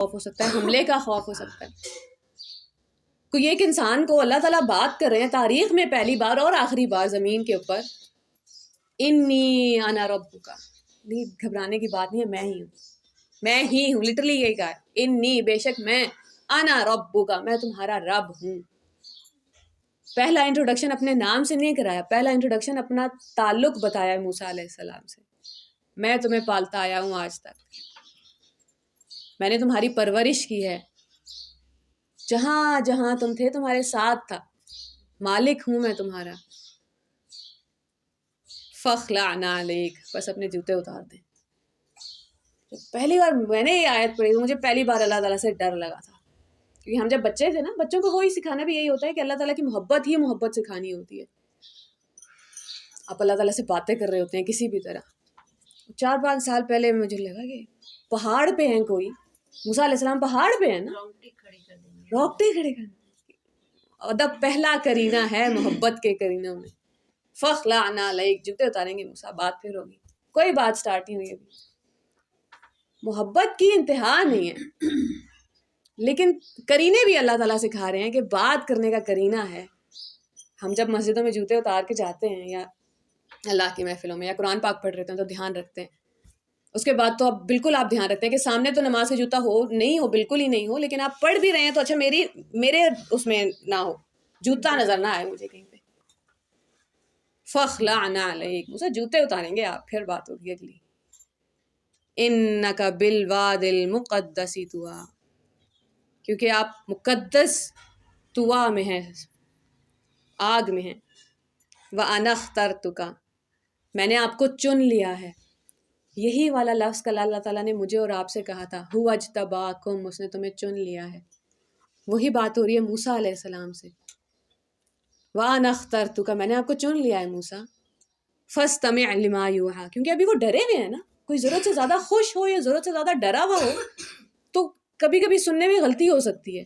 خوف ہو سکتا ہے, حملے کا خوف ہو سکتا ہے. کوئی ایک انسان کو اللہ تعالیٰ بات کر رہے ہیں تاریخ میں پہلی بار اور آخری بار زمین کے اوپر, انی انا ربک, نہیں گھبرانے کی بات نہیں ہے, میں ہی ہوں, لٹرلی یہی کہا, انی بے شک میں, انا ربک میں تمہارا رب ہوں. پہلا انٹروڈکشن اپنے نام سے نہیں کرایا, پہلا انٹروڈکشن اپنا تعلق بتایا موسیٰ علیہ السلام سے. میں تمہیں پالتا آیا ہوں آج تک, میں نے تمہاری پرورش کی ہے, جہاں جہاں تم تھے تمہارے ساتھ تھا, مالک ہوں میں تمہارا. فخلع نعلیک, بس اپنے جوتے اتار دیں. پہلی بار میں نے یہ آیت پڑھی تو مجھے پہلی بار اللہ تعالیٰ سے ڈر لگا تھا, کیونکہ ہم جب بچے تھے نا, بچوں کو وہی سکھانا بھی یہی ہوتا ہے کہ اللہ تعالیٰ کی محبت ہی محبت سکھانی ہوتی ہے. آپ اللہ تعالیٰ سے باتیں کر رہے ہوتے ہیں کسی بھی طرح. 4-5 سال پہلے مجھے لگا کہ پہاڑ پہ ہیں کوئی, موسیٰ علیہ السلام پہاڑ پہ ہیں نا, روکتے کھڑے کر دیں. ادب پہلا کرینہ ہے محبت کے کرینوں میں. فخلع نعلیک, جوتے اتاریں گے موسیٰ, بات پھر ہوگی. کوئی بات سٹارٹ نہیں ہوئی ابھی, محبت کی انتہا نہیں ہے. لیکن کرینے بھی اللہ تعالیٰ سکھا رہے ہیں کہ بات کرنے کا کرینہ ہے. ہم جب مسجدوں میں جوتے اتار کے جاتے ہیں یا اللہ کی محفلوں میں یا قرآن پاک پڑھ رہے ہیں تو دھیان رکھتے ہیں. اس کے بعد تو اب بالکل آپ دھیان رکھتے ہیں کہ سامنے تو نماز کا جوتا ہو نہیں ہو, بالکل ہی نہیں ہو, لیکن آپ پڑھ بھی رہے ہیں تو اچھا میرے اس میں نہ ہو, جوتا نظر نہ آئے مجھے کہیں پہ. فخلع نعلیک, اسے جوتے اتاریں گے آپ, پھر بات ہوگی اگلی. انک بالواد المقدس طویٰ, کیونکہ آپ مقدس طویٰ میں ہیں, آگ میں ہیں. وَأَنَا اخْتَرْتُکَ, میں نے آپ کو چن لیا ہے. یہی والا لفظ کل اللہ تعالیٰ نے مجھے اور آپ سے کہا تھا, هُوَ اجْتَبَاکُمْ, اس نے تمہیں چن لیا ہے. وہی بات ہو رہی ہے موسیٰ علیہ السلام سے. وَأَنَا اخْتَرْتُکَ, میں نے آپ کو چن لیا ہے موسیٰ. فَاسْتَمِعْ لِمَا يُوحَىٰ, کیونکہ ابھی وہ ڈرے ہوئے ہیں نا. کوئی ضرورت سے زیادہ خوش ہو یا ضرورت سے زیادہ ڈرا ہوا ہو تو کبھی کبھی سننے میں غلطی ہو سکتی ہے.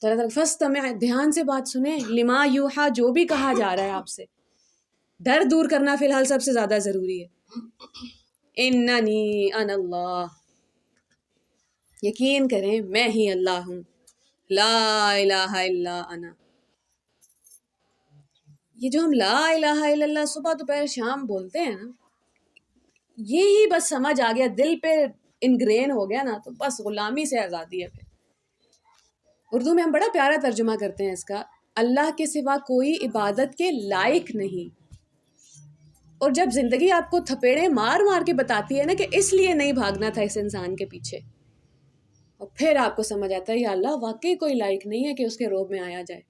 تو اللہ تعالیٰ فَاسْتَمِعْ, دھیان سے بات سنیں, لِمَا يُوحَىٰ, جو بھی کہا جا رہا ہے آپ سے. ڈر دور کرنا فی الحال سب سے زیادہ ضروری ہے. اننی انا اللہ, یقین کریں میں ہی اللہ ہوں. لا الہ الا انا, یہ جو ہم لا الہ الا اللہ صبح دوپہر شام بولتے ہیں نا, یہی بس سمجھ آ گیا, دل پہ انگرین ہو گیا نا, تو بس غلامی سے آزادی ہے. پھر اردو میں ہم بڑا پیارا ترجمہ کرتے ہیں اس کا, اللہ کے سوا کوئی عبادت کے لائق نہیں. اور جب زندگی آپ کو تھپیڑے مار مار کے بتاتی ہے نا کہ اس لیے نہیں بھاگنا تھا اس انسان کے پیچھے, اور پھر آپ کو سمجھ آتا ہے یا اللہ واقعی کوئی لائق نہیں ہے کہ اس کے روب میں آیا جائے.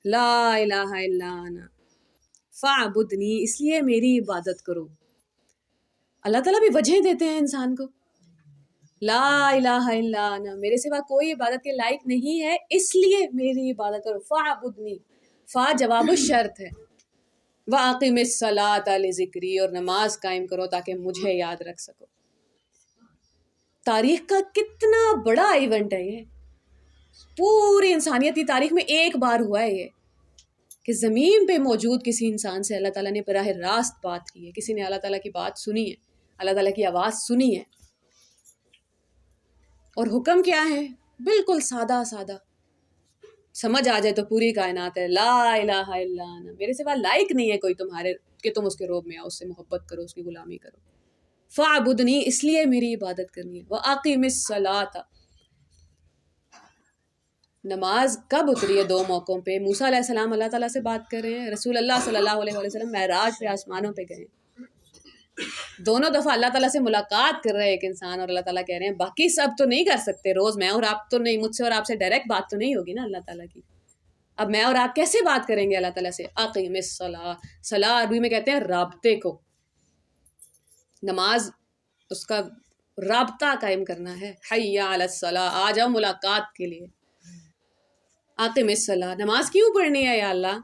لا الہ الا انا فاعبدنی, اس لیے میری عبادت کرو. اللہ تعالیٰ بھی وجہ دیتے ہیں انسان کو. لا الہ الا انا, میرے سوا کوئی عبادت کے لائق نہیں ہے, اس لیے میری عبادت کرو. فاعبدنی, فا جواب الشرط ہے. وَأَقِمِ الصَّلَاةَ لِذِكْرِی, اور نماز قائم کرو تاکہ مجھے یاد رکھ سکو. تاریخ کا کتنا بڑا ایونٹ ہے یہ, پوری انسانیت کی تاریخ میں ایک بار ہوا ہے یہ کہ زمین پہ موجود کسی انسان سے اللہ تعالیٰ نے براہ راست بات کی ہے. کسی نے اللہ تعالیٰ کی بات سنی ہے, اللہ تعالیٰ کی آواز سنی ہے. اور حکم کیا ہے؟ بالکل سادہ سادہ, سمجھ آ جائے تو پوری کائنات ہے. لا الہ الا انا, میرے سوا لائق نہیں ہے کوئی تمہارے کہ تم اس کے روب میں آؤ, اس سے محبت کرو, اس کی غلامی کرو. فاعبدنی, اس لیے میری عبادت کرنی ہے. وَأَقِمِ الصَّلَاةَ, نماز کب اتری ہے؟ 2 موقعوں پہ. موسیٰ علیہ السلام اللہ تعالیٰ سے بات کر رہے ہیں, رسول اللہ صلی اللہ علیہ وسلم معراج پہ آسمانوں پہ گئے. دونوں دفعہ اللہ تعالیٰ سے ملاقات کر رہے ہیں ایک انسان, اور اللہ تعالیٰ کہہ رہے ہیں باقی سب تو نہیں کر سکتے, روز میں اور آپ تو نہیں, مجھ سے اور آپ سے ڈائریکٹ بات تو نہیں ہوگی نا اللہ تعالیٰ کی. اب میں اور آپ کیسے بات کریں گے اللہ تعالیٰ سے؟ اقیم الصلاۃ, صلاح عربی میں کہتے ہیں رابطے کو. نماز اس کا رابطہ قائم کرنا ہے. حی علی الصلاۃ, آ جاؤ ملاقات کے لیے. اقیم الصلاۃ, نماز کیوں پڑھنی ہے یا اللہ؟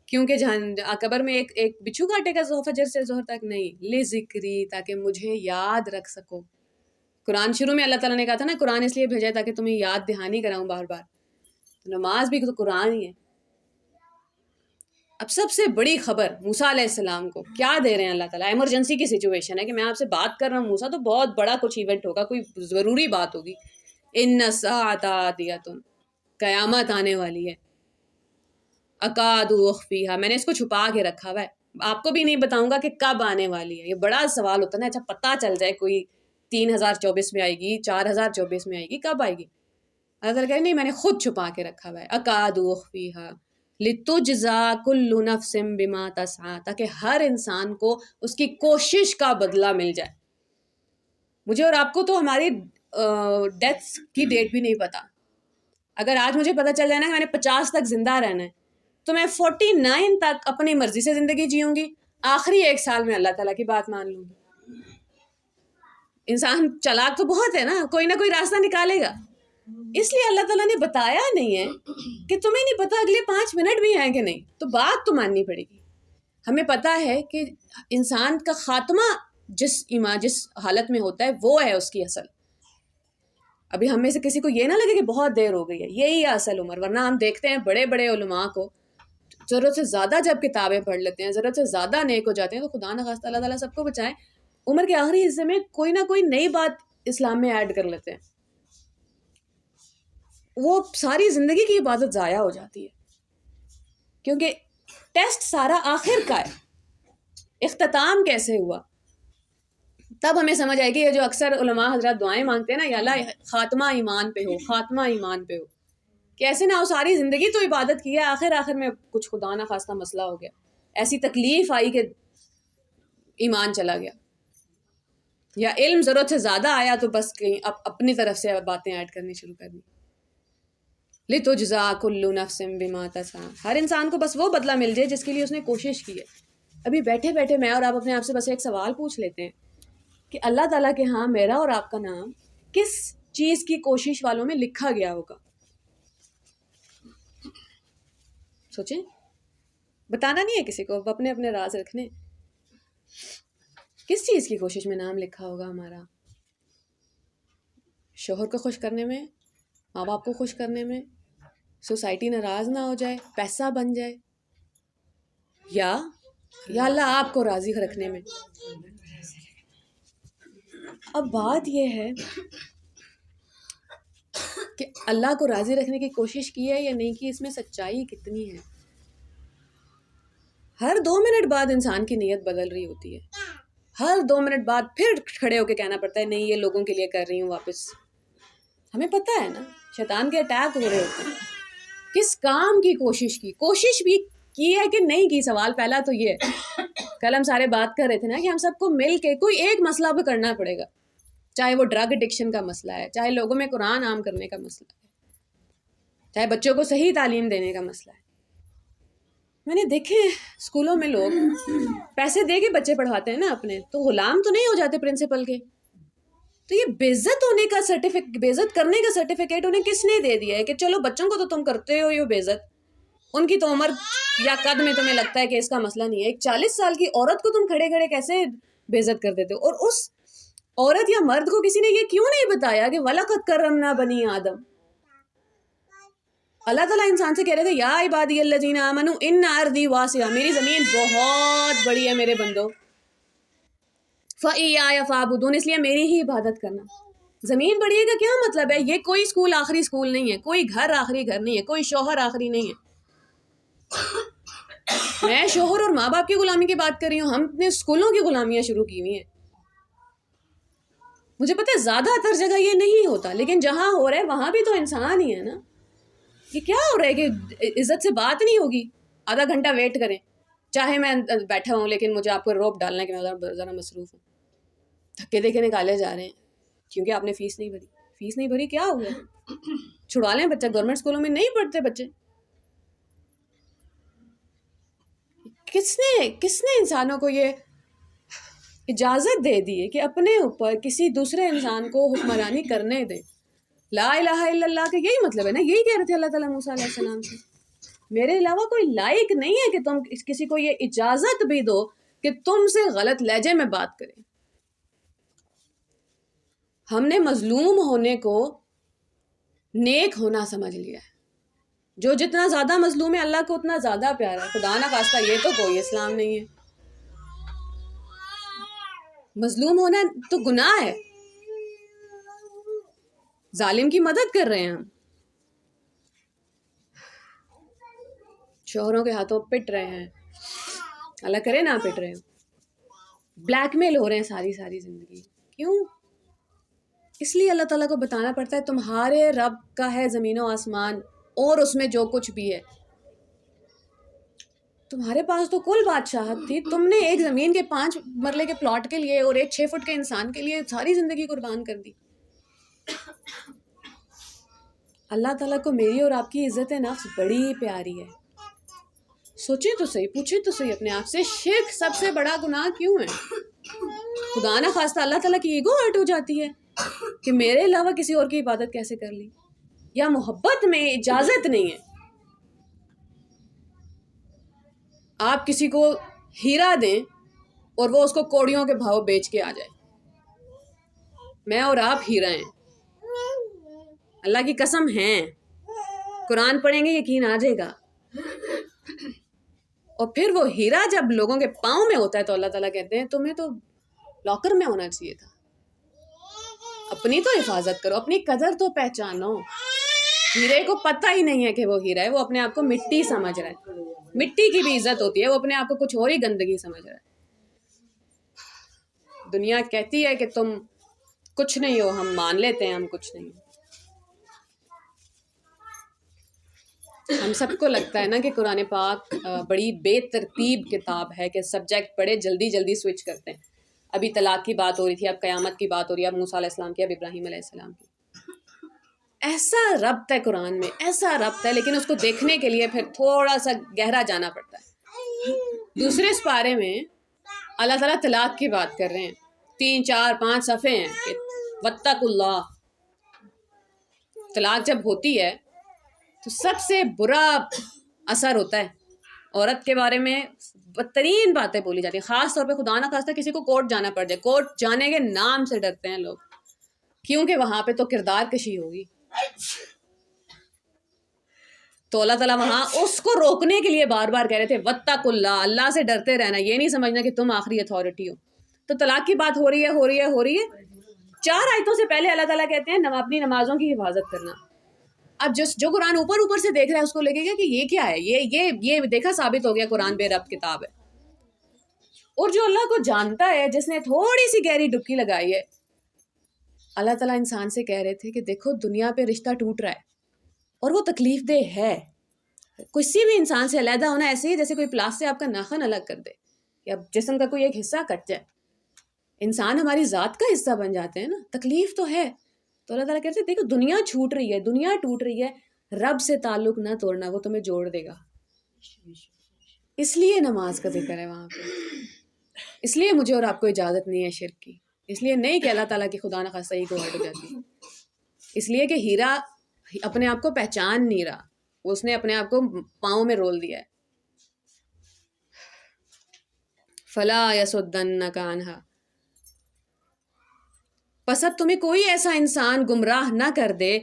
کیونکہ جہاں قبر میں ایک بچھو کاٹے گا فجر سے ظہر تک؟ نہیں, لذکری, تاکہ مجھے یاد رکھ سکو. قرآن شروع میں اللہ تعالیٰ نے کہا تھا نا قرآن اس لیے بھیجا ہے تاکہ تمہیں یاد دہانی کراؤں بار بار. نماز بھی تو قرآن ہی ہے. اب سب سے بڑی خبر موسیٰ علیہ السلام کو کیا دے رہے ہیں اللہ تعالیٰ؟ ایمرجنسی کی سچویشن ہے کہ میں آپ سے بات کر رہا ہوں موسیٰ, تو بہت بڑا کچھ ایونٹ ہوگا, کوئی ضروری بات ہوگی. ان الساعۃ آتیۃ، قیامت آنے والی ہے، اکاد اخفیہا، میں نے اس کو چھپا کے رکھا ہوا ہے، آپ کو بھی نہیں بتاؤں گا کہ کب آنے والی ہے۔ یہ بڑا سوال ہوتا ہے نا، اچھا پتہ چل جائے کوئی 3024 میں آئے گی، 4024 میں آئے گی، کب آئے گی؟ اللہ تعالیٰ کہے نہیں، میں نے خود چھپا کے رکھا ہوا ہے، اکاد اخفیہا لتجزا کل نفس بما تسعی، تاکہ ہر انسان کو اس کی کوشش کا بدلہ مل جائے۔ مجھے اور آپ کو تو ہماری ڈیتھ کی ڈیٹ بھی نہیں پتا۔ اگر آج مجھے پتا چل جائے نا کہ میں نے 50 تک زندہ رہنا ہے، تو میں 49 تک اپنی مرضی سے زندگی جیوں گی، آخری 1 سال میں اللہ تعالیٰ کی بات مان لوں گی۔ انسان چلاک تو بہت ہے نا، کوئی نہ کوئی راستہ نکالے گا، اس لیے اللہ تعالیٰ نے بتایا نہیں ہے کہ تمہیں نہیں پتا اگلے 5 منٹ بھی ہیں کہ نہیں، تو بات تو ماننی پڑے گی۔ ہمیں پتا ہے کہ انسان کا خاتمہ جس حالت میں ہوتا ہے وہ ہے اس کی اصل۔ ابھی ہم میں سے کسی کو یہ نہ لگے کہ بہت دیر ہو گئی ہے، یہی ہے اصل عمر، ورنہ ہم دیکھتے ہیں بڑے بڑے علماء کو ضرورت سے زیادہ جب کتابیں پڑھ لیتے ہیں، ضرورت سے زیادہ نیک ہو جاتے ہیں، تو خدا نخواستہ اللہ تعالیٰ سب کو بچائے، عمر کے آخری حصے میں کوئی نہ کوئی نئی بات اسلام میں ایڈ کر لیتے ہیں، وہ ساری زندگی کی عبادت ضائع ہو جاتی ہے، کیونکہ ٹیسٹ سارا آخر کا ہے، اختتام کیسے ہوا، تب ہمیں سمجھ آئے گی۔ یہ جو اکثر علماء حضرات دعائیں مانگتے ہیں نا، یا اللہ خاتمہ ایمان پہ ہو، خاتمہ ایمان پہ ہو، کہ ایسے نہ ہو ساری زندگی تو عبادت کی ہے، آخر میں کچھ خدا نہ خواستہ مسئلہ ہو گیا، ایسی تکلیف آئی کہ ایمان چلا گیا، یا علم ضرورت سے زیادہ آیا تو بس کہیں اپنی طرف سے باتیں ایڈ کرنی شروع کر دی۔ لِتُجْزَىٰ كُلُّ نَفْسٍ بِمَا تَسْعَىٰ، ہر انسان کو بس وہ بدلہ مل جائے جس کے لیے اس نے کوشش کی ہے۔ ابھی بیٹھے بیٹھے میں اور آپ اپنے آپ سے بس ایک سوال پوچھ لیتے ہیں کہ اللہ تعالیٰ کے ہاں میرا اور آپ کا نام کس چیز کی کوشش والوں میں لکھا گیا ہوگا؟ سوچیں، بتانا نہیں ہے کسی کو، اپنے اپنے راز رکھنے۔ کس چیز کی کوشش میں نام لکھا ہوگا ہمارا؟ شوہر کو خوش کرنے میں، ماں باپ کو خوش کرنے میں، سوسائٹی ناراض نہ ہو جائے، پیسہ بن جائے، یا اللہ آپ کو راضی رکھنے میں۔ اب بات یہ ہے کہ اللہ کو راضی رکھنے کی کوشش کی ہے یا نہیں کی، اس میں سچائی کتنی ہے؟ ہر 2 منٹ بعد انسان کی نیت بدل رہی ہوتی ہے، ہر 2 منٹ بعد پھر کھڑے ہو کے کہنا پڑتا ہے نہیں یہ لوگوں کے لیے کر رہی ہوں واپس۔ ہمیں پتہ ہے نا شیطان کے اٹیک ہو رہے ہوتے ہیں، کس کام کی کوشش بھی کی ہے کہ نہیں کی؟ سوال پہلا تو یہ ہے۔ کل ہم سارے بات کر رہے تھے نا کہ ہم سب کو مل کے کوئی ایک مسئلہ پہ کرنا پڑے گا، چاہے وہ ڈرگ ایڈکشن کا مسئلہ ہے، چاہے لوگوں میں قرآن عام کرنے کا مسئلہ ہے، چاہے بچوں کو صحیح تعلیم دینے کا مسئلہ ہے۔ میں نے دیکھے اسکولوں میں لوگ پیسے دے کے بچے پڑھواتے ہیں نا اپنے، تو غلام تو نہیں ہو جاتے پرنسپل کے؟ تو یہ بےعزت ہونے کا سرٹیفکیٹ، بےعزت کرنے کا سرٹیفکیٹ انہیں کس نے دے دیا ہے کہ چلو بچوں کو تو تم کرتے ہو یہ بےعزت، ان کی تو عمر یا قد میں تمہیں لگتا ہے کہ اس کا مسئلہ نہیں ہے، ایک 40 سال کی عورت کو تم کھڑے کھڑے کیسے بےعزت کر دیتے ہو؟ اور اس عورت یا مرد کو کسی نے یہ کیوں نہیں بتایا کہ وَلَقَدْ كَرَّمْنَا بَنِي آدم؟ اللہ تعالیٰ انسان سے کہہ رہے تھے یا عبادی الذین آمنوا ان ارضی واسعہ، میری زمین بہت بڑی ہے میرے بندو، فَإِيَّايَ فَاعْبُدُونِ، اس لیے میری ہی عبادت کرنا۔ زمین بڑی ہے کا کیا مطلب ہے؟ یہ کوئی اسکول آخری اسکول نہیں ہے، کوئی گھر آخری گھر نہیں ہے، کوئی شوہر آخری نہیں ہے۔ میں شوہر اور ماں باپ کی غلامی کی بات کر رہی ہوں، ہم نے اسکولوں کی غلامیاں شروع کی ہوئی ہیں۔ مجھے پتہ ہے زیادہ تر جگہ یہ نہیں ہوتا، لیکن جہاں ہو رہا ہے وہاں بھی تو انسان ہی ہے نا۔ یہ کیا ہو رہا ہے کہ عزت سے بات نہیں ہوگی؟ آدھا گھنٹہ ویٹ کریں، چاہے میں بیٹھا ہوں لیکن مجھے آپ کو روپ ڈالنا ہے کہ میں ذرا مصروف ہوں، دھکے دے کے نکالے جا رہے ہیں کیونکہ آپ نے فیس نہیں بھری، کیا ہو گیا؟ چھڑوا لیں بچہ، گورنمنٹ اسکولوں میں نہیں پڑھتے بچے۔ کس نے انسانوں کو یہ اجازت دے دی ہے کہ اپنے اوپر کسی دوسرے انسان کو حکمرانی کرنے دیں؟ لا الہ الا اللہ کا یہی مطلب ہے نا، یہی کہہ رہے تھے اللہ تعالیٰ موسیٰ علیہ السلام سے، میرے علاوہ کوئی لائق نہیں ہے کہ تم کسی کو یہ اجازت بھی دو کہ تم سے غلط لہجے میں بات کریں۔ ہم نے مظلوم ہونے کو نیک ہونا سمجھ لیا ہے، جو جتنا زیادہ مظلوم ہے اللہ کو اتنا زیادہ پیارا ہے۔ خدا نہ خواستہ یہ تو کوئی اسلام نہیں ہے، مظلوم ہونا تو گناہ ہے۔ ظالم کی مدد کر رہے ہیں ہم، شوہروں کے ہاتھوں پٹ رہے ہیں، اللہ کرے نہ پٹ رہے ہوں، بلیک میل ہو رہے ہیں ساری زندگی. کیوں؟ اس لیے اللہ تعالیٰ کو بتانا پڑتا ہے تمہارے رب کا ہے زمین و آسمان اور اس میں جو کچھ بھی ہے. تمہارے پاس تو کل بادشاہت تھی، تم نے ایک زمین کے 5 مرلے کے پلاٹ کے لیے اور ایک 6 فٹ کے انسان کے لیے ساری زندگی قربان کر دی. اللہ تعالیٰ کو میری اور آپ کی عزت نفس بڑی پیاری ہے. سوچیں تو صحیح، پوچھیں تو صحیح اپنے آپ سے، شرک سب سے بڑا گناہ کیوں ہے؟ خدا نہ خواستہ اللہ تعالیٰ کی ایگو ہرٹ ہو جاتی ہے کہ میرے علاوہ کسی اور کی عبادت کیسے کر لی، یا محبت میں اجازت نہیں ہے. آپ کسی کو ہیرا دیں اور وہ اس کو کوڑیوں کے بھاؤ بیچ کے آ جائے. میں اور آپ ہیرا ہیں، اللہ کی قسم ہیں. قرآن پڑھیں گے یقین آ جائے گا. اور پھر وہ ہیرا جب لوگوں کے پاؤں میں ہوتا ہے تو اللہ تعالیٰ کہتے ہیں تمہیں تو لاکر میں ہونا چاہیے تھا. اپنی تو حفاظت کرو، اپنی قدر تو پہچانو. ہیرے کو پتہ ہی نہیں ہے کہ وہ ہیرا ہے، وہ اپنے آپ کو مٹی سمجھ رہا ہے. مٹی کی بھی عزت ہوتی ہے، وہ اپنے آپ کو کچھ اور ہی گندگی سمجھ رہا ہے. دنیا کہتی ہے کہ تم کچھ نہیں ہو، ہم مان لیتے ہیں ہم کچھ نہیں. ہم سب کو لگتا ہے نا کہ قرآن پاک بڑی بے ترتیب کتاب ہے کہ سبجیکٹ پڑھے جلدی سوئچ کرتے ہیں. ابھی طلاق کی بات ہو رہی تھی، اب قیامت کی بات ہو رہی ہے، اب موسیٰ علیہ السلام کی، اب ابراہیم علیہ السلام کی. ایسا ربط ہے قرآن میں، ایسا ربط ہے، لیکن اس کو دیکھنے کے لیے پھر تھوڑا سا گہرا جانا پڑتا ہے. دوسرے سپارے میں اللہ تعالیٰ طلاق کی بات کر رہے ہیں، 3 4 5 صفحے ہیں کہ واتقوا اللہ. طلاق جب ہوتی ہے تو سب سے برا اثر ہوتا ہے عورت کے بارے میں، بدترین باتیں بولی جاتی ہیں. خاص طور پہ خدا نہ خواستہ کسی کو کورٹ جانا پڑ جائے، کورٹ جانے کے نام سے ڈرتے ہیں لوگ، کیونکہ وہاں پہ تو کردار کشی ہوگی. تو اللہ تعالیٰ وہاں اس کو روکنے کے لیے بار بار کہہ رہے تھے واتقوا اللہ، اللہ سے ڈرتے رہنا، یہ نہیں سمجھنا کہ تم آخری اتھارٹی ہو. تو طلاق کی بات ہو رہی ہے. 4 آیتوں سے پہلے اللہ تعالیٰ کہتے ہیں اپنی نمازوں کی حفاظت کرنا. اب جو قرآن اوپر سے دیکھ رہا ہے اس کو لگے گا کہ یہ کیا ہے، یہ دیکھا ثابت ہو گیا قرآن بے ربط کتاب ہے. اور جو اللہ کو جانتا ہے، جس نے تھوڑی سی گہری ڈبکی لگائی ہے، اللہ تعالیٰ انسان سے کہہ رہے تھے کہ دیکھو دنیا پہ رشتہ ٹوٹ رہا ہے اور وہ تکلیف دہ ہے. کسی بھی انسان سے علیحدہ ہونا ایسے ہی جیسے کوئی پلاس سے آپ کا ناخن الگ کر دے یا جسم کا کوئی ایک حصہ کٹ جائے. انسان ہماری ذات کا حصہ بن جاتے ہیں نا، تکلیف تو ہے. تو اللہ تعالیٰ کہتے ہیں دیکھو دنیا چھوٹ رہی ہے، دنیا ٹوٹ رہی ہے، رب سے تعلق نہ توڑنا، وہ تمہیں جوڑ دے گا. اس لیے نماز کا ذکر ہے وہاں پہ. اس لیے مجھے اور آپ کو اجازت نہیں ہے شرک کی. اس لیے نہیں کہ اللہ تعالیٰ کی خدا نہ خواستہ ہی کو ہٹ ہو جاتی. اس لیے کہ ہیرا اپنے آپ کو پہچان نہیں رہا، اس نے اپنے آپ کو پاؤں میں رول دیا ہے. فلا یصدنک عنہا، پس اب تمہیں کوئی ایسا انسان گمراہ نہ کر دے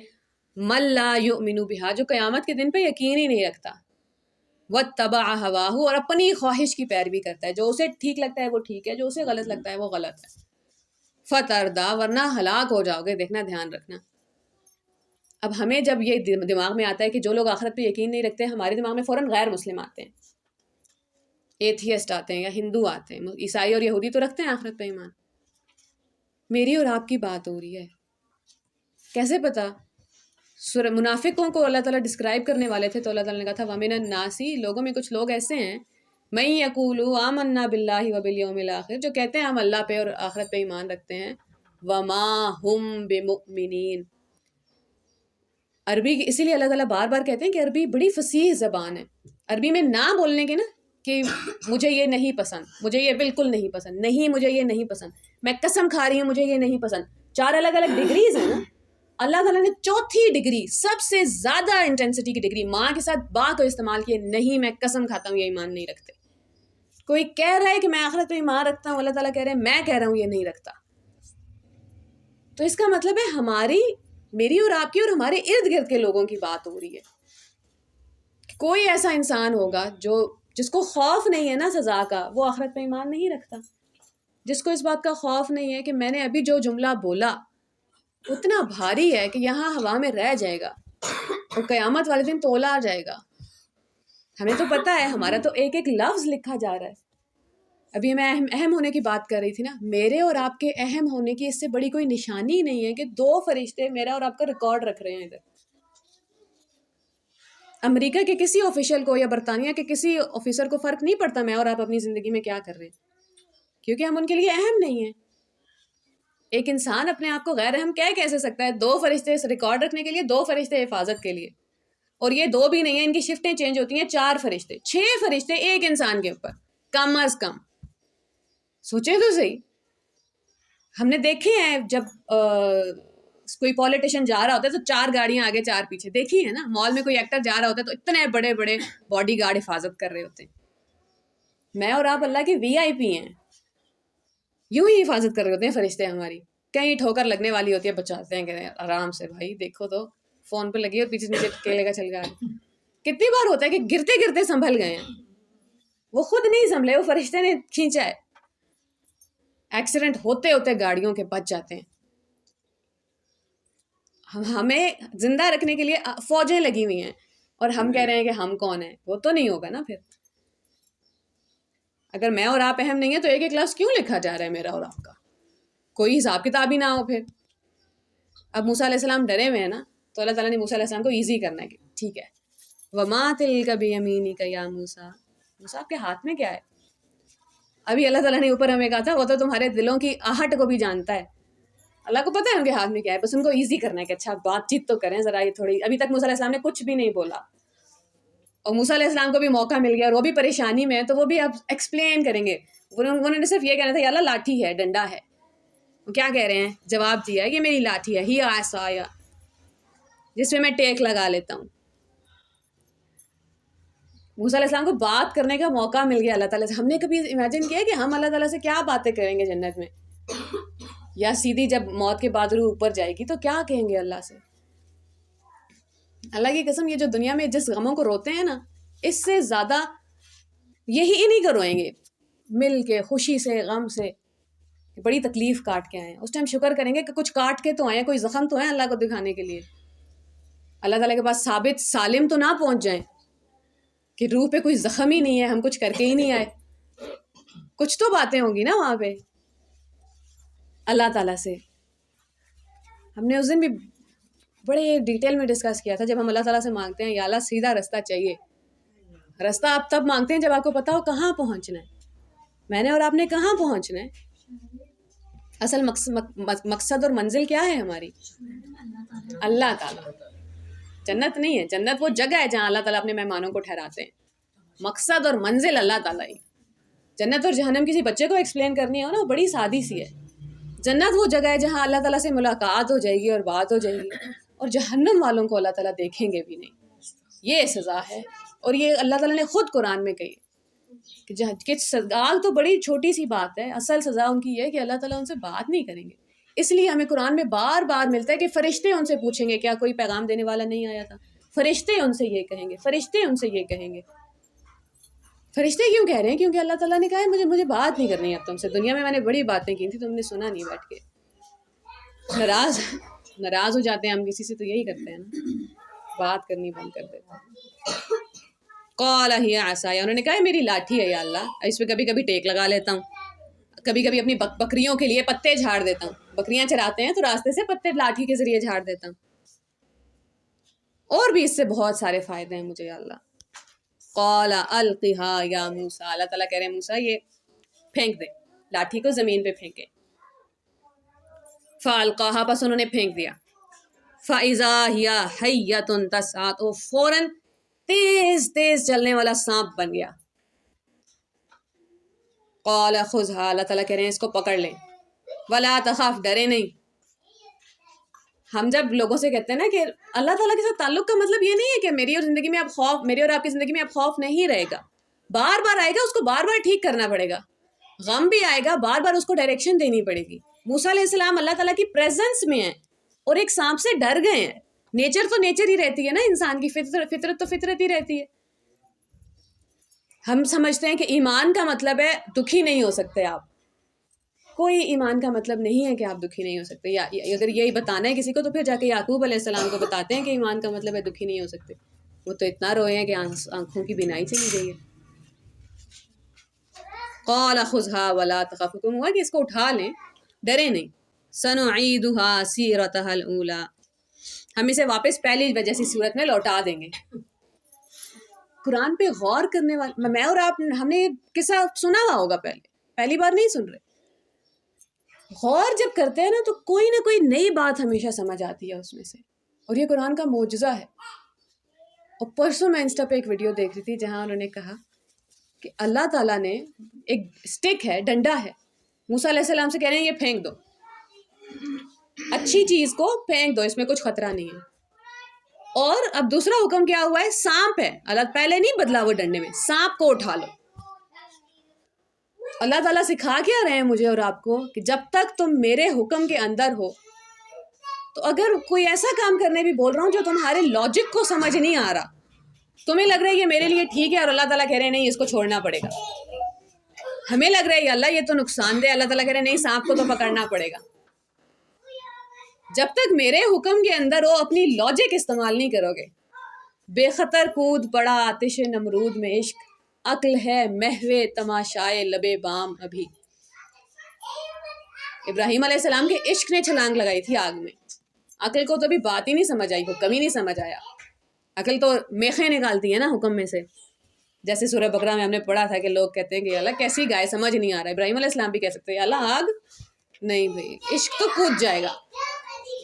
من لا یؤمن بہا، جو قیامت کے دن پہ یقین ہی نہیں رکھتا، واتبع ہواہ، اور اپنی خواہش کی پیروی کرتا ہے. جو اسے ٹھیک لگتا ہے وہ ٹھیک ہے، جو اسے غلط لگتا ہے وہ غلط ہے. فتردا، ورنہ ہلاک ہو جاؤ گے. دیکھنا، دھیان رکھنا. اب ہمیں جب یہ دماغ میں آتا ہے کہ جو لوگ آخرت پہ یقین نہیں رکھتے، ہمارے دماغ میں فوراً غیر مسلم آتے ہیں، ایتھیسٹ آتے ہیں یا ہندو آتے ہیں. عیسائی اور یہودی تو رکھتے ہیں آخرت پہ ایمان. میری اور آپ کی بات ہو رہی ہے. کیسے پتا؟ منافقوں کو اللہ تعالیٰ ڈسکرائب کرنے والے تھے تو اللہ تعالیٰ نے کہا تھا وَمِنَ النَّاسِ، لوگوں میں کچھ لوگ ایسے ہیں مَن يَقُولُ آمَنَّا بِاللَّهِ وَبِالْيَوْمِ الْآخِرِ، جو کہتے ہیں ہم اللہ پہ اور آخرت پہ ایمان رکھتے ہیں. وَمَا هُمْ بِمُؤْمِنِينَ. عربی، اسی لیے اللہ تعالیٰ بار بار کہتے ہیں کہ عربی بڑی فصیح زبان ہے. عربی میں نہ بولنے کے نا کہ مجھے یہ نہیں پسند، مجھے یہ بالکل نہیں پسند، نہیں مجھے یہ نہیں پسند، میں قسم کھا رہی ہوں مجھے یہ نہیں پسند. 4 الگ الگ ڈگریز ہیں نا. اللہ تعالیٰ نے 4تھی ڈگری، سب سے زیادہ انٹینسٹی کی ڈگری، ماں کے ساتھ با کو استعمال کیے. نہیں، میں قسم کھاتا ہوں یہ ایمان نہیں رکھتے. کوئی کہہ رہا ہے کہ میں آخرت پہ ایمان رکھتا ہوں، اللہ تعالیٰ کہہ رہے ہیں میں کہہ رہا ہوں یہ نہیں رکھتا. تو اس کا مطلب ہے میری اور آپ کی اور ہمارے ارد گرد کے لوگوں کی بات ہو رہی ہے. کوئی ایسا انسان ہوگا جس کو خوف نہیں ہے نا سزا کا، وہ آخرت پہ ایمان نہیں رکھتا. جس کو اس بات کا خوف نہیں ہے کہ میں نے ابھی جو جملہ بولا اتنا بھاری ہے کہ یہاں ہوا میں رہ جائے گا اور قیامت والے دن تولا آ جائے گا. ہمیں تو پتہ ہے ہمارا تو ایک ایک لفظ لکھا جا رہا ہے. ابھی میں اہم ہونے کی بات کر رہی تھی نا, میرے اور آپ کے اہم ہونے کی اس سے بڑی کوئی نشانی ہی نہیں ہے کہ 2 فرشتے میرا اور آپ کا ریکارڈ رکھ رہے ہیں ادھر. امریکہ کے کسی آفیشل کو یا برطانیہ کے کسی آفیسر کو فرق نہیں پڑتا میں اور آپ اپنی زندگی میں کیا کر رہے ہیں, کیونکہ ہم ان کے لیے اہم نہیں ہیں. ایک انسان اپنے آپ کو غیر اہم کیسے سکتا ہے؟ 2 فرشتے ریکارڈ رکھنے کے لیے, 2 فرشتے حفاظت کے لیے, اور یہ 2 بھی نہیں ہیں, ان کی شفٹیں چینج ہوتی ہیں. 4 فرشتے, 6 فرشتے ایک انسان کے اوپر کم از کم. سوچیں تو صحیح. ہم نے دیکھے ہیں جب کوئی پولیٹیشین جا رہا ہوتا ہے تو 4 گاڑیاں آگے 4 پیچھے, دیکھی ہے نا. مال میں کوئی ایکٹر جا رہا ہوتا ہے تو اتنے بڑے بڑے باڈی گارڈ حفاظت کر رہے ہوتے ہیں. میں اور آپ اللہ کے VIP ہیں, یوں ہی حفاظت کر رہے ہوتے ہیں فرشتے ہماری. کہیں ٹھوکر لگنے والی ہوتی ہے بچاتے ہیں, کہتے ہیں آرام سے بھائی, دیکھو تو فون پہ لگی اور پیچھے نیچے کیلے کا چل گیا. کتنی بار ہوتا ہے کہ گرتے گرتے سنبھل گئے ہیں, وہ خود نہیں سنبھلے, وہ فرشتے نے کھینچا ہے. ایکسیڈنٹ ہوتے ہوتے گاڑیوں کے بچ جاتے ہیں. ہمیں زندہ رکھنے کے لیے فوجیں لگی ہوئی ہیں اور ہم کہہ رہے ہیں کہ ہم کون ہیں. وہ تو نہیں ہوگا نا پھر. اگر میں اور آپ اہم نہیں ہیں تو ایک ایک لفظ کیوں لکھا جا رہا ہے میرا اور آپ کا؟ کوئی حساب کتاب ہی نہ ہو پھر. اب موسیٰ علیہ السلام ڈرے ہوئے ہیں نا, تو اللہ تعالیٰ نے موسیٰ علیہ السلام کو ایزی کرنا ہے کہ ٹھیک ہے, وَمَا تِلْكَ بِيَمِينِكَ يَا موسیٰ, موسیٰ آپ کے ہاتھ میں کیا ہے؟ ابھی اللہ تعالیٰ نے اوپر ہمیں کہا تھا وہ تو تمہارے دلوں کی آہٹ کو بھی جانتا ہے. اللہ کو پتہ ہے ان کے ہاتھ میں کیا ہے, بس ان کو ایزی کرنا ہے کہ اچھا بات چیت تو کریں ذرا. یہ تھوڑی ابھی تک موسیٰ علیہ السلام نے کچھ بھی نہیں بولا, اور موسیٰ علیہ السلام کو بھی موقع مل گیا اور وہ بھی پریشانی میں, تو وہ بھی اب ایکسپلین کریں گے. انہوں نے صرف یہ کہنا تھا یا اللہ لاٹھی ہے, ڈنڈا ہے. وہ کیا کہہ رہے ہیں؟ جواب دیا ہے یہ میری لاٹھی ہے, ہی عصایا, جس میں ٹیک لگا لیتا ہوں. موسیٰ علیہ السلام کو بات کرنے کا موقع مل گیا اللہ تعالیٰ سے. ہم نے کبھی امیجن کیا کہ ہم اللہ تعالیٰ سے کیا باتیں کریں گے جنت میں, یا سیدھی جب موت کے بعد روح اوپر جائے گی تو کیا کہیں گے اللہ سے؟ اللہ کی قسم, یہ جو دنیا میں جس غموں کو روتے ہیں نا, اس سے زیادہ یہی انہیں کو روئیں گے مل کے, خوشی سے, غم سے. بڑی تکلیف کاٹ کے آئے ہیں, اس ٹائم شکر کریں گے کہ کچھ کاٹ کے تو آئے, کوئی زخم تو ہے اللہ کو دکھانے کے لیے. اللہ تعالیٰ کے پاس ثابت سالم تو نہ پہنچ جائیں کہ روح پہ کوئی زخم ہی نہیں ہے, ہم کچھ کر کے ہی نہیں آئے. کچھ تو باتیں ہوں گی نا وہاں پہ اللہ تعالیٰ سے. ہم نے اس دن بھی بڑے ڈیٹیل میں ڈسکس کیا تھا, جب ہم اللہ تعالیٰ سے مانگتے ہیں یا اللہ سیدھا رستہ چاہیے, رستہ آپ تب مانگتے ہیں جب آپ کو پتا ہو کہاں پہنچنا ہے. میں نے اور آپ نے کہاں پہنچنا ہے؟ اصل مقصد اور منزل کیا ہے ہماری؟ اللہ تعالیٰ. جنت نہیں ہے, جنت وہ جگہ ہے جہاں اللہ تعالیٰ اپنے مہمانوں کو ٹھہراتے ہیں. مقصد اور منزل اللہ تعالیٰ ہی. جنت اور جہنم کسی بچے کو ایکسپلین کرنی ہو نا, وہ بڑی سادی سی ہے. جنت وہ جگہ ہے جہاں اللہ تعالیٰ سے ملاقات ہو جائے گی اور بات ہو جائے گی, اور جہنم والوں کو اللہ تعالیٰ دیکھیں گے بھی نہیں. یہ سزا ہے, اور یہ اللہ تعالیٰ نے خود قرآن میں کہی کہ آگ تو بڑی چھوٹی سی بات ہے, اصل سزا ان کی یہ کہ اللہ تعالیٰ ان سے بات نہیں کریں گے. اس لیے ہمیں قرآن میں بار بار ملتا ہے کہ فرشتے ان سے پوچھیں گے کیا کوئی پیغام دینے والا نہیں آیا تھا. فرشتے ان سے یہ کہیں گے, فرشتے ان سے یہ کہیں گے. فرشتے کیوں کہہ رہے ہیں؟ کیونکہ اللہ تعالیٰ نے کہا ہے مجھے بات نہیں کرنی اب تم سے. دنیا میں نے بڑی باتیں کی تھی, تم نے سنا نہیں بیٹھ کے. ناراض ہو جاتے ہیں ہم کسی سے تو یہی کرتے ہیں نا, بات کرنی بند کر دیتے ہیں. قال ہی عصایا, انہوں نے کہا میری لاٹھی ہے یا اللہ, اس پہ کبھی کبھی ٹیک لگا لیتا ہوں, کبھی کبھی اپنی بکریوں کے لیے پتے جھاڑ دیتا ہوں. بکریاں چراتے ہیں تو راستے سے پتے لاٹھی کے ذریعے جھاڑ دیتا ہوں. اور بھی اس سے بہت سارے فائدے ہیں مجھے یا اللہ. قال القها یا موسیٰ, اللہ تعالیٰ کہہ رہے ہیں موسیٰ یہ پھینک دے, لاٹھی کو زمین پہ پھینکے. فالقاها, پس انہوں نے پھینک دیا. فاذا ہی حیۃ تسعیٰ, تو فوراً تیز تیز چلنے والا سانپ بن گیا. قال خذها, اللہ تعالیٰ کہہ رہے ہیں اس کو پکڑ لیں. ولا تخاف, ڈرے نہیں. ہم جب لوگوں سے کہتے ہیں نا کہ اللہ تعالیٰ کے ساتھ تعلق کا مطلب یہ نہیں ہے کہ میری اور آپ کی زندگی میں اب خوف نہیں رہے گا. بار بار آئے گا, اس کو بار بار ٹھیک کرنا پڑے گا. غم بھی آئے گا, بار بار اس کو ڈائریکشن دینی پڑے گی. موسیٰ علیہ السلام اللہ تعالیٰ کی پریزنس میں ہیں اور ایک سانپ سے ڈر گئے ہیں. نیچر تو نیچر ہی رہتی ہے نا, انسان کی فطرت تو فطرت ہی رہتی ہے. ہم سمجھتے ہیں کہ ایمان کا مطلب ہے دکھی نہیں ہو سکتے آپ. کوئی ایمان کا مطلب نہیں ہے کہ آپ دکھی نہیں ہو سکتے. یا اگر یہی بتانا ہے کسی کو تو پھر جا کے یعقوب علیہ السلام کو بتاتے ہیں کہ ایمان کا مطلب ہے دکھی نہیں ہو سکتے. وہ تو اتنا روئے ہیں کہ آنکھوں کی بینائی چلی گئی ہے. قال خذها ولا تخف، حکم ہوا کہ اس کو اٹھا لیں، ڈرے نہیں. سنعیدها سیرتها الاولی، ہم اسے واپس پہلی وجہ سے صورت میں لوٹا دیں گے. قرآن پہ غور کرنے والے میں اور آپ، ہم نے یہ قصہ سنا ہوا ہوگا، پہلی بار نہیں سن رہے. غور جب کرتے ہیں نا تو کوئی نہ کوئی نئی بات ہمیشہ سمجھ آتی ہے اس میں سے، اور یہ قرآن کا معجزہ ہے. اور پرسوں میں انسٹا پہ ایک ویڈیو دیکھ رہی تھی جہاں انہوں نے کہا کہ اللہ تعالیٰ نے ایک اسٹک ہے، ڈنڈا ہے، موسیٰ علیہ السلام سے کہہ رہے ہیں یہ پھینک دو، اچھی چیز کو پھینک دو، اس میں کچھ خطرہ نہیں ہے. اور اب دوسرا حکم کیا ہوا ہے؟ سانپ ہے. اللہ پہلے نہیں بدلا وہ ڈنڈے میں، سانپ کو اٹھا لو. اللہ تعالیٰ سکھا کیا رہے ہیں مجھے اور آپ کو کہ جب تک تم میرے حکم کے اندر ہو، تو اگر کوئی ایسا کام کرنے بھی بول رہا ہوں جو تمہارے لاجک کو سمجھ نہیں آ رہا، تمہیں لگ رہا ہے یہ میرے لیے ٹھیک ہے، اور اللہ تعالیٰ کہہ رہے ہیں نہیں اس کو چھوڑنا پڑے گا. ہمیں لگ رہا ہے اللہ یہ تو نقصان دہ، اللہ تعالیٰ کہہ رہے ہیں نہیں سانپ کو تو پکڑنا پڑے گا. جب تک میرے حکم کے اندر ہو اپنی لاجک استعمال نہیں کرو گے. بے خطر کود پڑا آتش نمرود میں عشق، عقل ہے محو تماشائے لبے بام ابھی. ابراہیم علیہ السلام کے عشق نے چھلانگ لگائی تھی آگ میں. عقل کو تو ابھی بات ہی نہیں سمجھ آئی، حکم ہی نہیں سمجھ آیا. عقل تو میخیں نکالتی ہے نا حکم میں سے. جیسے سورہ بقرہ میں ہم نے پڑھا تھا کہ لوگ کہتے ہیں کہ اللہ کیسی گائے، سمجھ نہیں آ رہا. ابراہیم علیہ السلام بھی کہہ سکتے ہیں اللہ آگ نہیں بھائی، عشق تو کود جائے گا.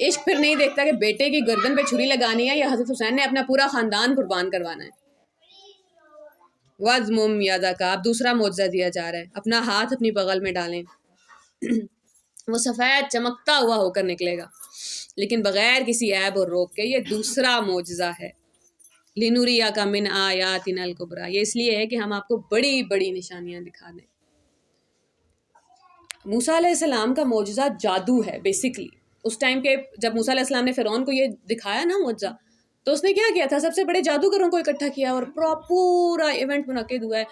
عشق پھر نہیں دیکھتا کہ بیٹے کی گردن پہ چھری لگانی ہے یا حضرت حسین نے اپنا پورا خاندان قربان کروانا ہے. وَاضْمُمْ يَدَكَ، اب دوسرا معجزہ دیا جا رہا ہے، اپنا ہاتھ اپنی بغل میں ڈالیں. وہ سفید چمکتا ہوا ہو کر نکلے گا، لیکن بغیر کسی عیب اور روک کے. یہ دوسرا معجزہ ہے. لِنُرِيَكَ مِنْ آيَاتِنَا الْكُبْرَى، یہ اس لیے ہے کہ ہم آپ کو بڑی بڑی نشانیاں دکھا دیں. موسیٰ علیہ السلام کا معجزہ جادو ہے بیسکلی. اس ٹائم کے جب موسیٰ علیہ السلام نے فرعون کو یہ دکھایا نا معجزہ، تو اس نے کیا کیا تھا؟ سب سے بڑے جادوگروں کو اکٹھا کیا اور پورا ایونٹ منعقد ہوا ہے.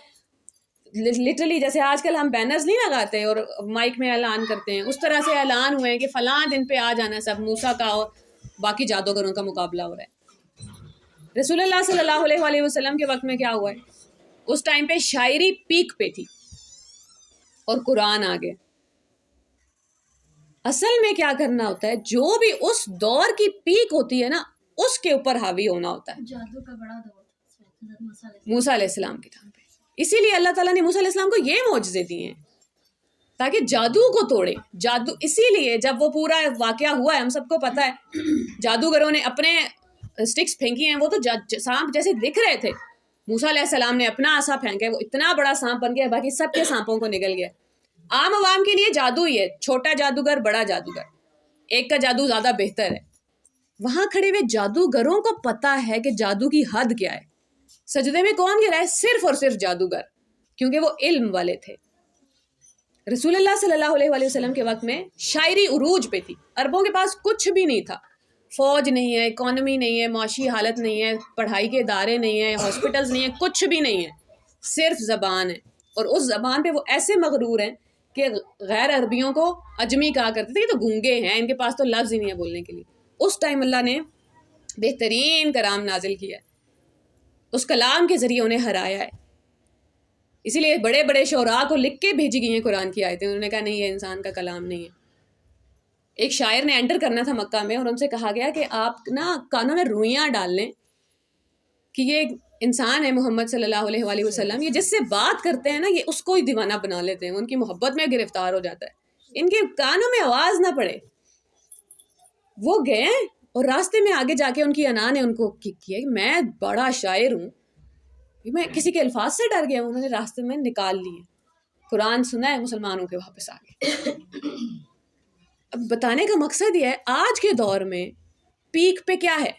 لٹرلی جیسے آج کل ہم بینرز نہیں لگاتے اور مائک میں اعلان کرتے ہیں، اس طرح سے اعلان ہوئے ہیں کہ فلاں دن پہ آ جانا. سب موسیٰ کا اور باقی جادوگروں کا مقابلہ ہو رہا ہے. رسول اللہ صلی اللہ علیہ وآلہ وسلم کے وقت میں کیا ہوا ہے؟ اس ٹائم پہ شاعری پیک پہ تھی اور قرآن آ گئے. اصل میں کیا کرنا ہوتا ہے؟ جو بھی اس دور کی پیک ہوتی ہے نا اس کے اوپر حاوی ہونا ہوتا ہے. جادو کا بڑا دور تھا موسیٰ علیہ السلام کے ٹائم پہ. اسی لیے اللہ تعالیٰ نے موسیٰ علیہ السلام کو یہ معجزے دیے ہیں تاکہ جادو کو توڑے. جادو اسی لیے جب وہ پورا واقعہ ہوا ہے، ہم سب کو پتہ ہے، جادوگروں نے اپنے سٹکس پھینکی ہیں، وہ تو سانپ جیسے دکھ رہے تھے. موسیٰ علیہ السلام نے اپنا عصا پھینکا، وہ اتنا بڑا سانپ بن گیا، باقی سب کے سانپوں کو نگل گیا. عام عوام کے لیے جادو ہی ہے، چھوٹا جادوگر بڑا جادوگر، ایک کا جادو زیادہ بہتر ہے. وہاں کھڑے ہوئے جادوگروں کو پتہ ہے کہ جادو کی حد کیا ہے. سجدے میں کون گرا ہے؟ صرف اور صرف جادوگر، کیونکہ وہ علم والے تھے. رسول اللہ صلی اللہ علیہ وآلہ وسلم کے وقت میں شاعری عروج پہ تھی. عربوں کے پاس کچھ بھی نہیں تھا، فوج نہیں ہے، اکانومی نہیں ہے، معاشی حالت نہیں ہے، پڑھائی کے ادارے نہیں ہیں، ہاسپٹلز نہیں ہیں، کچھ بھی نہیں ہے، صرف زبان ہے. اور اس زبان پہ وہ ایسے مغرور ہیں کہ غیر عربیوں کو اجمی کہا کرتے تھے کہ تو گونگے ہیں، ان کے پاس تو لفظ ہی نہیں ہے بولنے کے لیے. اس ٹائم اللہ نے بہترین کلام نازل کیا ہے، اس کلام کے ذریعے انہیں ہرایا ہے. اسی لیے بڑے بڑے شعراء کو لکھ کے بھیجی گئی ہیں قرآن کی آیتیں. انہوں نے کہا نہیں، یہ انسان کا کلام نہیں ہے. ایک شاعر نے انٹر کرنا تھا مکہ میں اور ان سے کہا گیا کہ آپ نا کانوں میں روئیاں ڈال لیں کہ یہ انسان ہے محمد صلی اللہ علیہ وآلہ وسلم، یہ جس سے بات کرتے ہیں نا یہ اس کو ہی دیوانہ بنا لیتے ہیں، ان کی محبت میں گرفتار ہو جاتا ہے، ان کے کانوں میں آواز نہ پڑے. وہ گئے اور راستے میں آگے جا کے ان کی انا نے ان کو کیا کہ میں بڑا شاعر ہوں، میں کسی کے الفاظ سے ڈر گیا ہوں. انہوں نے راستے میں نکال لیے، قرآن سنا ہے، مسلمانوں کے واپس آ گئے. اب بتانے کا مقصد یہ ہے آج کے دور میں پیک پہ کیا ہے.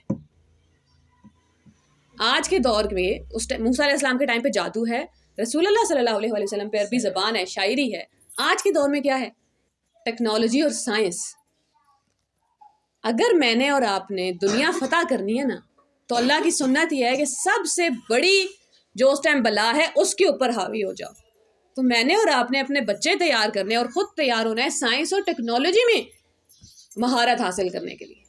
آج کے دور میں موسیٰ علیہ السلام کے ٹائم پہ جادو ہے، رسول اللہ صلی اللہ علیہ وآلہ وسلم پہ عربی زبان ہے، شاعری ہے. آج کے دور میں کیا ہے؟ ٹیکنالوجی اور سائنس. اگر میں نے اور آپ نے دنیا فتح کرنی ہے نا تو اللہ کی سنت یہ ہے کہ سب سے بڑی جو اس ٹائم بلا ہے اس کے اوپر حاوی ہو جاؤ. تو میں نے اور آپ نے اپنے بچے تیار کرنے اور خود تیار ہونا ہے سائنس اور ٹیکنالوجی میں مہارت حاصل کرنے کے لیے.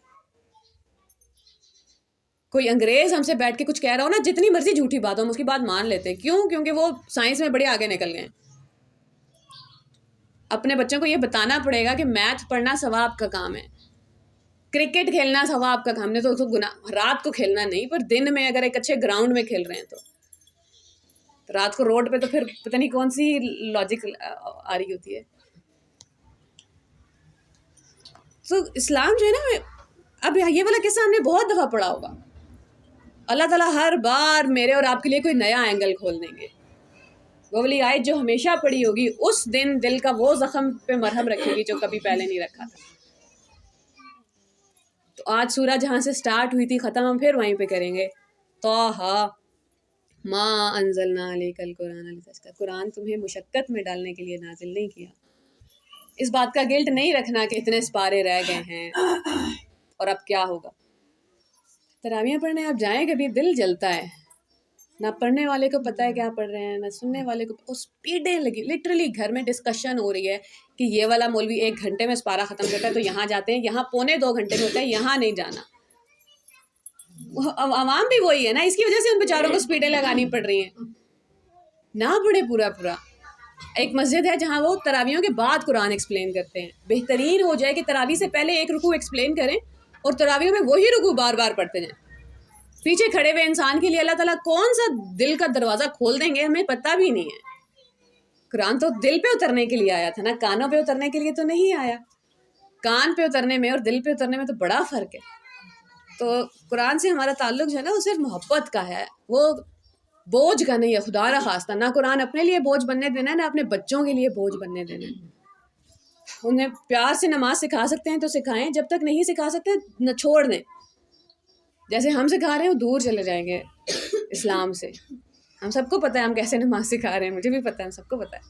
کوئی انگریز ہم سے بیٹھ کے کچھ کہہ رہا ہو نا، جتنی مرضی جھوٹی بات ہو ہم اس کی بات مان لیتے ہیں. کیوں؟ کیونکہ وہ سائنس میں بڑے آگے نکل گئے. اپنے بچوں کو یہ بتانا پڑے گا کہ میتھ پڑھنا ثواب کا کام ہے، کرکٹ کھیلنا ثواب کا کام. نے تو گناہ رات کو کھیلنا نہیں، پر دن میں اگر ایک اچھے گراؤنڈ میں کھیل رہے ہیں تو رات کو روڈ پہ تو پھر پتہ نہیں کون سی لاجک آ رہی ہوتی ہے. تو اسلام جو ہے نا، اب یہ والا قصہ ہم نے بہت دفعہ پڑھا ہوگا. اللہ تعالیٰ ہر بار میرے اور آپ کے لیے کوئی نیا اینگل کھول دیں گے. وہ والی آیت جو ہمیشہ پڑھی ہوگی، اس دن دل کا وہ زخم پہ مرہم رکھے گی جو کبھی پہلے نہیں رکھا تھا. تو آج سورہ جہاں سے سٹارٹ ہوئی تھی ختم ہم پھر وہیں پہ کریں گے. طٰہٰ ما انزلنا علیک القرآن لتشقیٰ، قرآن تمہیں مشقت میں ڈالنے کے لیے نازل نہیں کیا. اس بات کا گلٹ نہیں رکھنا کہ اتنے سپارے رہ گئے ہیں اور اب کیا ہوگا. تراویح پڑھنے آپ جائیں کبھی دل جلتا ہے. نہ پڑھنے والے کو پتہ ہے کیا پڑھ رہے ہیں، نہ سننے والے کو. اسپیڈیں لگی، لٹرلی گھر میں ڈسکشن ہو رہی ہے کہ یہ والا مولوی 1 گھنٹے میں سپارہ ختم کرتا ہے تو یہاں جاتے ہیں، یہاں 1.25 گھنٹے میں ہوتا ہے، یہاں نہیں جانا. عوام بھی وہی ہے نا، اس کی وجہ سے ان بیچاروں کو اسپیڈیں لگانی پڑ رہی ہیں. نہ پڑھے پورا. ایک مسجد ہے جہاں وہ تراویحوں کے بعد قرآن ایکسپلین کرتے ہیں. بہترین ہو جائے کہ تراویح سے پہلے ایک رکوع ایکسپلین کریں اور تراویحوں میں وہی رکوع بار بار پڑھتے جائیں. پیچھے کھڑے ہوئے انسان کے لیے اللہ تعالیٰ کون سا دل کا دروازہ کھول دیں گے ہمیں پتہ بھی نہیں ہے. قرآن تو دل پہ اترنے کے لیے آیا تھا نا، کانوں پہ اترنے کے لیے تو نہیں آیا. کان پہ اترنے میں اور دل پہ اترنے میں تو بڑا فرق ہے. تو قرآن سے ہمارا تعلق جو ہے نا وہ صرف محبت کا ہے، وہ بوجھ کا نہیں ہے. خدا را خواستہ نہ قرآن اپنے لیے بوجھ بننے دینا ہے، نہ اپنے بچوں کے لیے بوجھ بننے دینا ہے. انہیں پیار سے نماز سکھا سکتے ہیں تو سکھائیں، جب تک نہیں سکھا سکتے نہ چھوڑ دیں. جیسے ہم سکھا رہے ہیں وہ دور چلے جائیں گے اسلام سے. ہم سب کو پتہ ہے ہم کیسے نماز سکھا رہے ہیں، مجھے بھی پتہ ہے، ہم سب کو پتہ ہے.